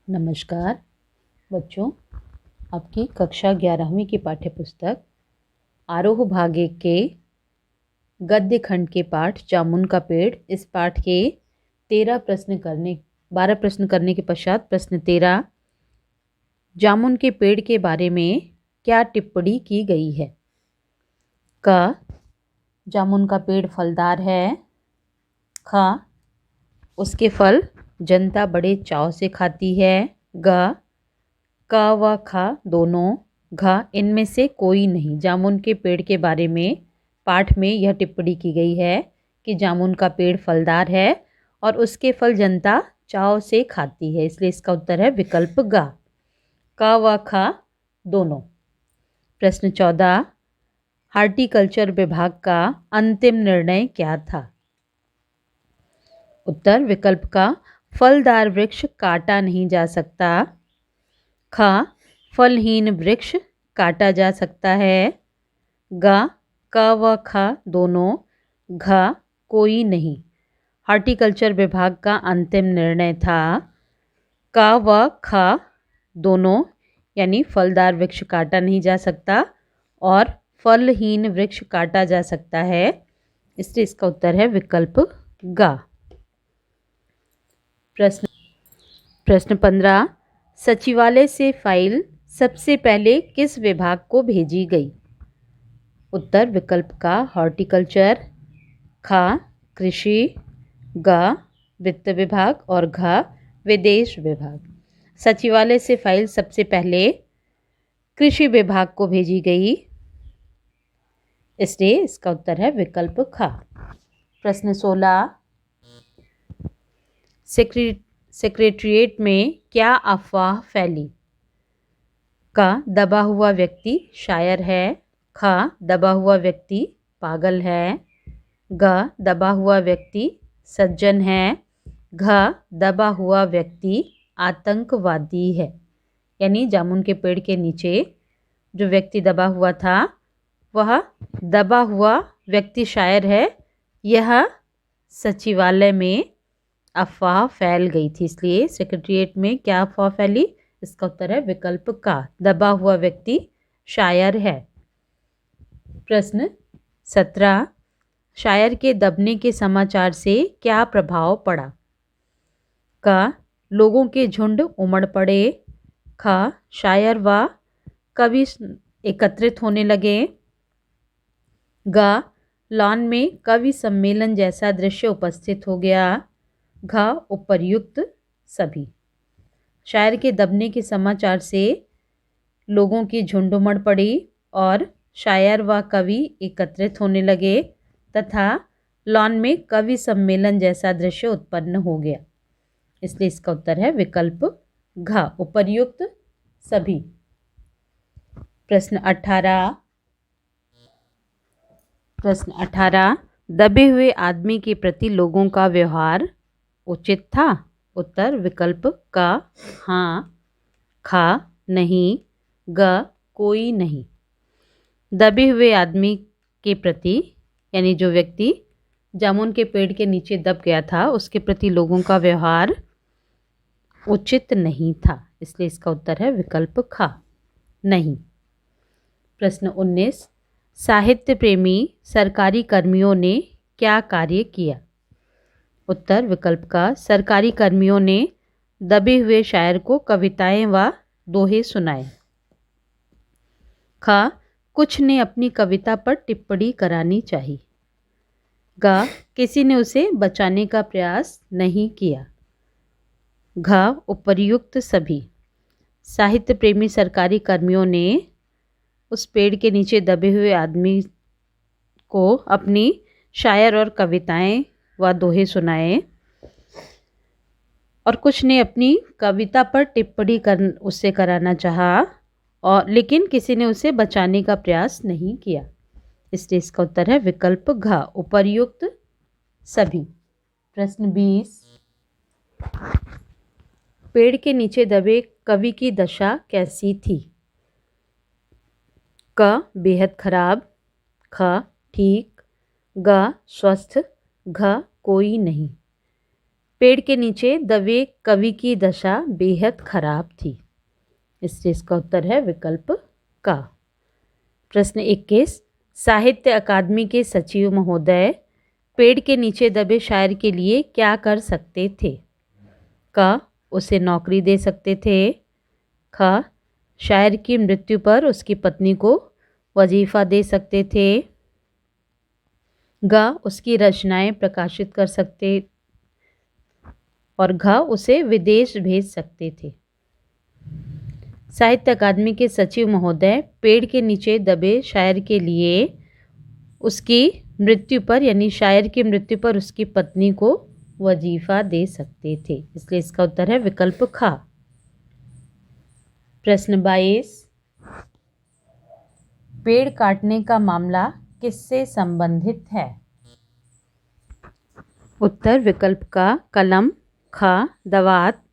नमस्कार बच्चों, आपकी कक्षा 11वीं की पाठ्यपुस्तक आरोह भाग 1 के गद्य खंड के पाठ जामुन का पेड़, इस पाठ के 12 प्रश्न करने के पश्चात प्रश्न 13, जामुन के पेड़ के बारे में क्या टिप्पणी की गई है। क, जामुन का पेड़ फलदार है। ख, उसके फल जनता बड़े चाव से खाती है। ग, क व ख दोनों। घ, इनमें से कोई नहीं। जामुन के पेड़ के बारे में पाठ में यह टिप्पणी की गई है कि जामुन का पेड़ फलदार है और उसके फल जनता चाव से खाती है, इसलिए इसका उत्तर है विकल्प ग। क व ख दोनों। प्रश्न 14, हार्टिकल्चर विभाग का अंतिम निर्णय क्या था। उत्तर विकल्प का, फलदार वृक्ष काटा नहीं जा सकता। ख, फलहीन वृक्ष काटा जा सकता है। ग, क व ख दोनों। घ, कोई नहीं। हार्टिकल्चर विभाग का अंतिम निर्णय था क व ख दोनों, यानी फलदार वृक्ष काटा नहीं जा सकता और फलहीन वृक्ष काटा जा सकता है, इसलिए इसका उत्तर है विकल्प ग। प्रश्न 15, सचिवालय से फाइल सबसे पहले किस विभाग को भेजी गई। उत्तर विकल्प का, हॉर्टिकल्चर। ख, कृषि। ग, वित्त विभाग और घ, विदेश विभाग। सचिवालय से फाइल सबसे पहले कृषि विभाग को भेजी गई, इसलिए इसका उत्तर है विकल्प ख। प्रश्न 16, सेक्रेटरिएट में क्या अफवाह फैली। क, दबा हुआ व्यक्ति शायर है। ख, दबा हुआ व्यक्ति पागल है। ग, दबा हुआ व्यक्ति सज्जन है। घ, दबा हुआ व्यक्ति आतंकवादी है। यानी जामुन के पेड़ के नीचे जो व्यक्ति दबा हुआ था वह दबा हुआ व्यक्ति शायर है, यह सचिवालय में अफवाह फैल गई थी, इसलिए सेक्रेटरिएट में क्या अफवाह फैली, इसका उत्तर है विकल्प का, दबा हुआ व्यक्ति शायर है। प्रश्न 17, शायर के दबने के समाचार से क्या प्रभाव पड़ा। क, लोगों के झुंड उमड़ पड़े। ख, शायर व कवि एकत्रित होने लगे। ग, लॉन में कवि सम्मेलन जैसा दृश्य उपस्थित हो गया। घ, उपर्युक्त सभी। शायर के दबने के समाचार से लोगों की झुंड उमड़ पड़ी और शायर व कवि एकत्रित होने लगे तथा लॉन में कवि सम्मेलन जैसा दृश्य उत्पन्न हो गया, इसलिए इसका उत्तर है विकल्प घ, उपर्युक्त सभी। प्रश्न 18, दबे हुए आदमी के प्रति लोगों का व्यवहार उचित था। उत्तर विकल्प का, हाँ। ख, नहीं। ग, कोई नहीं। दबे हुए आदमी के प्रति, यानी जो व्यक्ति जामुन के पेड़ के नीचे दब गया था, उसके प्रति लोगों का व्यवहार उचित नहीं था, इसलिए इसका उत्तर है विकल्प ख, नहीं। प्रश्न 19, साहित्य प्रेमी सरकारी कर्मियों ने क्या कार्य किया। उत्तर विकल्प का, सरकारी कर्मियों ने दबे हुए शायर को कविताएं व दोहे सुनाए। ख, कुछ ने अपनी कविता पर टिप्पणी करानी चाहिए। ग, किसी ने उसे बचाने का प्रयास नहीं किया। घ, उपर्युक्त सभी। साहित्य प्रेमी सरकारी कर्मियों ने उस पेड़ के नीचे दबे हुए आदमी को अपनी शायर और कविताएं व दोहे सुनाए और कुछ ने अपनी कविता पर टिप्पणी उससे कराना चाहा, और लेकिन किसी ने उसे बचाने का प्रयास नहीं किया, इसलिए इसका उत्तर है विकल्प घ, उपर्युक्त सभी। प्रश्न 20, पेड़ के नीचे दबे कवि की दशा कैसी थी। क, बेहद खराब। ख, ठीक। ग, स्वस्थ। घ, कोई नहीं। पेड़ के नीचे दबे कवि की दशा बेहद खराब थी। इसलिए इसका उत्तर है विकल्प का। प्रश्न 21, साहित्य अकादमी के सचिव महोदय पेड़ के नीचे दबे शायर के लिए क्या कर सकते थे? क, उसे नौकरी दे सकते थे। ख, शायर की मृत्यु पर उसकी पत्नी को वजीफा दे सकते थे। ग, उसकी रचनाएं प्रकाशित कर सकते और घ, उसे विदेश भेज सकते थे। साहित्य अकादमी के सचिव महोदय पेड़ के नीचे दबे शायर के लिए उसकी मृत्यु पर यानी शायर की मृत्यु पर उसकी पत्नी को वजीफा दे सकते थे। इसलिए इसका उत्तर है विकल्प ख। प्रश्न 22, पेड़ काटने का मामला किससे संबंधित है? उत्तर विकल्प का कलम, ख दवात,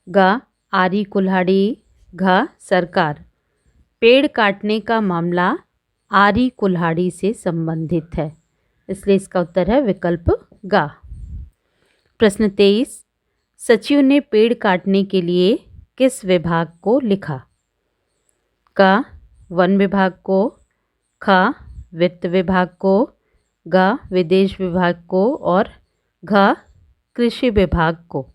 ग आरी कुल्हाड़ी, घ सरकार। पेड़ काटने का मामला आरी कुल्हाड़ी से संबंधित है। इसलिए इसका उत्तर है विकल्प ग। प्रश्न 23, सचिव ने पेड़ काटने के लिए किस विभाग को लिखा? क, वन विभाग को, ख वित्त विभाग को, ग विदेश विभाग को और घ कृषि विभाग को।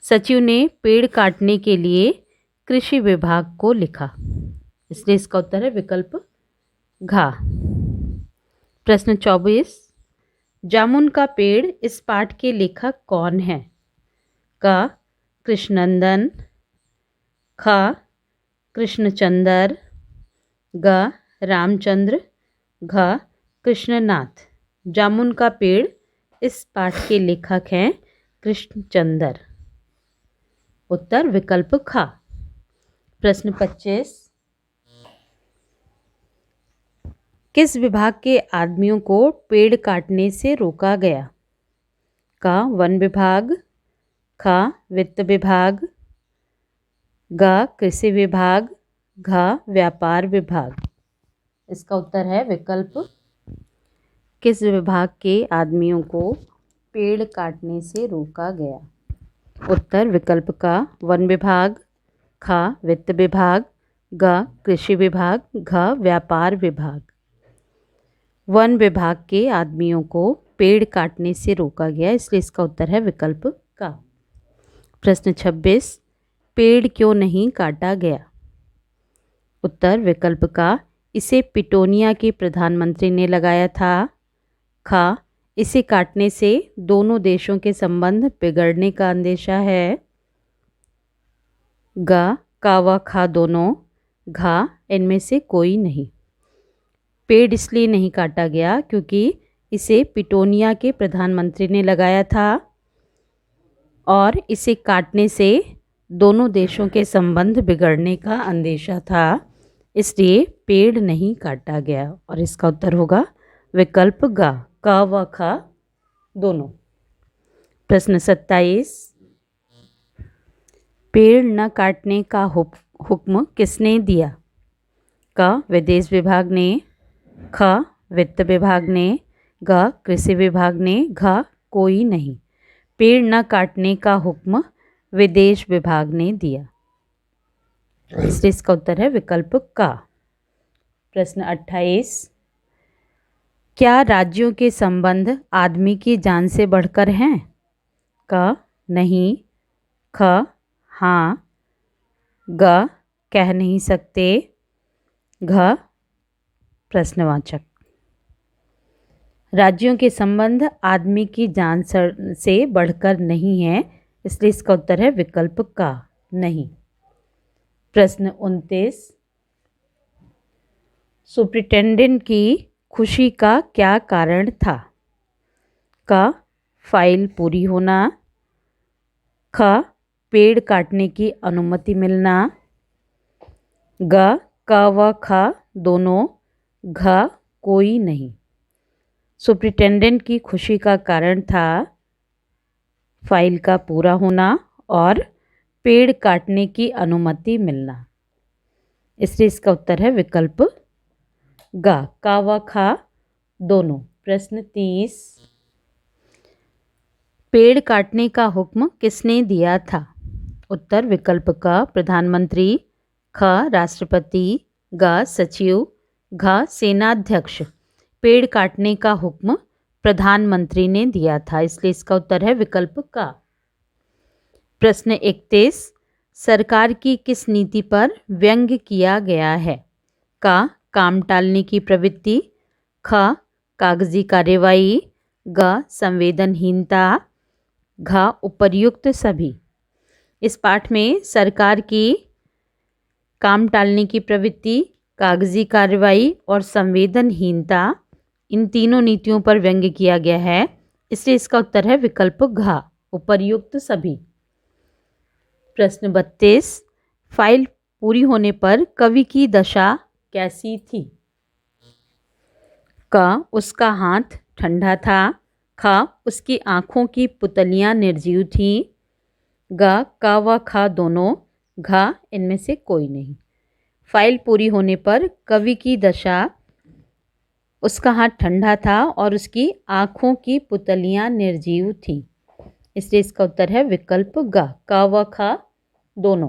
सचिव ने पेड़ काटने के लिए कृषि विभाग को लिखा। इसलिए इसका उत्तर है विकल्प घ। प्रश्न 24, जामुन का पेड़ इस पाठ के लेखक कौन है? क कृष्णनंदन, ख कृष्णचंद्र, ग रामचंद्र, घ कृष्णनाथ। जामुन का पेड़ इस पाठ के लेखक हैं कृष्णचंद्र। उत्तर विकल्प ख। प्रश्न 25, किस विभाग के आदमियों को पेड़ काटने से रोका गया? क वन विभाग, ख वित्त विभाग, ग कृषि विभाग, घ व्यापार विभाग। इसका उत्तर है विकल्प, किस विभाग के आदमियों को पेड़ काटने से रोका गया? उत्तर विकल्प का वन विभाग, ख वित्त विभाग, ग कृषि विभाग, घ व्यापार विभाग। वन विभाग के आदमियों को पेड़ काटने से रोका गया। इसलिए इसका उत्तर है विकल्प का। प्रश्न 26, पेड़ क्यों नहीं काटा गया? उत्तर विकल्प का इसे पिटोनिया के प्रधानमंत्री ने लगाया था। ख इसे काटने से दोनों देशों के संबंध बिगड़ने का अंदेशा है। ग का व खा दोनों, घ इनमें से कोई नहीं। पेड़ इसलिए नहीं काटा गया क्योंकि इसे पिटोनिया के प्रधानमंत्री ने लगाया था और इसे काटने से दोनों देशों के संबंध बिगड़ने का अंदेशा था, इसलिए पेड़ नहीं काटा गया। और इसका उत्तर होगा विकल्प ग, क व ख दोनों। प्रश्न 27, पेड़ न काटने का हुक्म किसने दिया? क विदेश विभाग ने, ख वित्त विभाग ने, ग कृषि विभाग ने, घ कोई नहीं। पेड़ न काटने का हुक्म विदेश विभाग ने दिया। इसलिए इसका उत्तर है विकल्प का। प्रश्न 28, क्या राज्यों के संबंध आदमी की जान से बढ़कर हैं? क नहीं, ख हाँ, ग कह नहीं सकते, घ प्रश्नवाचक। राज्यों के संबंध आदमी की जान से बढ़कर नहीं है, इसलिए इसका उत्तर है विकल्प का, नहीं। प्रश्न 29, सुप्रिटेंडेंट की खुशी का क्या कारण था? क फाइल पूरी होना, ख पेड़ काटने की अनुमति मिलना, ग क व ख दोनों, घ कोई नहीं। सुप्रिटेंडेंट की खुशी का कारण था फाइल का पूरा होना और पेड़ काटने की अनुमति मिलना। इसलिए इसका उत्तर है विकल्प ग, का व खा दोनों। प्रश्न 30, पेड़ काटने का हुक्म किसने दिया था? उत्तर विकल्प क प्रधानमंत्री, ख राष्ट्रपति, ग सचिव, घ सेनाध्यक्ष। पेड़ काटने का हुक्म प्रधानमंत्री ने दिया था, इसलिए इसका उत्तर है विकल्प का। प्रश्न 31, सरकार की किस नीति पर व्यंग्य किया गया है? क काम टालने की प्रवृत्ति, ख कागजी कार्यवाही, ग संवेदनहीनता, घ उपर्युक्त सभी। इस पाठ में सरकार की काम टालने की प्रवृत्ति, कागजी कार्रवाई और संवेदनहीनता, इन तीनों नीतियों पर व्यंग्य किया गया है, इसलिए इसका उत्तर है विकल्प घ उपर्युक्त सभी। प्रश्न 32, फाइल पूरी होने पर कवि की दशा कैसी थी? क उसका हाथ ठंडा था, ख उसकी आँखों की पुतलियाँ निर्जीव थीं, ग क व ख दोनों, घ इनमें से कोई नहीं। फाइल पूरी होने पर कवि की दशा, उसका हाथ ठंडा था और उसकी आँखों की पुतलियाँ निर्जीव थीं, इसलिए इसका उत्तर है विकल्प ग क व ख दोनों।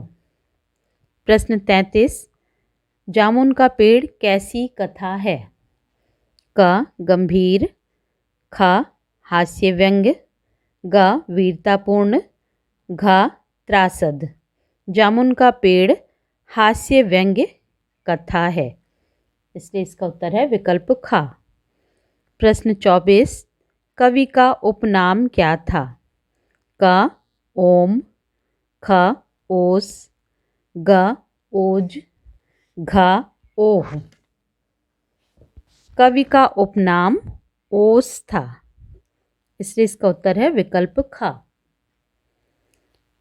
प्रश्न 33, जामुन का पेड़ कैसी कथा है? क गंभीर, ख हास्य व्यंग्य, ग वीरतापूर्ण, घ त्रासद। जामुन का पेड़ हास्य व्यंग्य कथा है, इसलिए इसका उत्तर है विकल्प ख। प्रश्न 24, कवि का उपनाम क्या था? क ओम, ख ओस, ग ओज, घ ओह। कवि का उपनाम ओस था, इसलिए इसका उत्तर है विकल्प ख।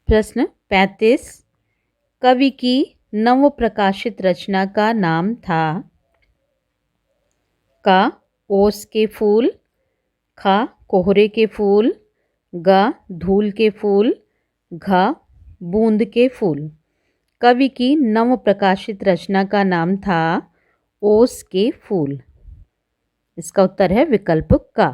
प्रश्न 35, कवि की नव प्रकाशित रचना का नाम था? क ओस के फूल, ख कोहरे के फूल, ग धूल के फूल, घ बूंद के फूल। कवि की नव प्रकाशित रचना का नाम था ओस के फूल, इसका उत्तर है विकल्प क।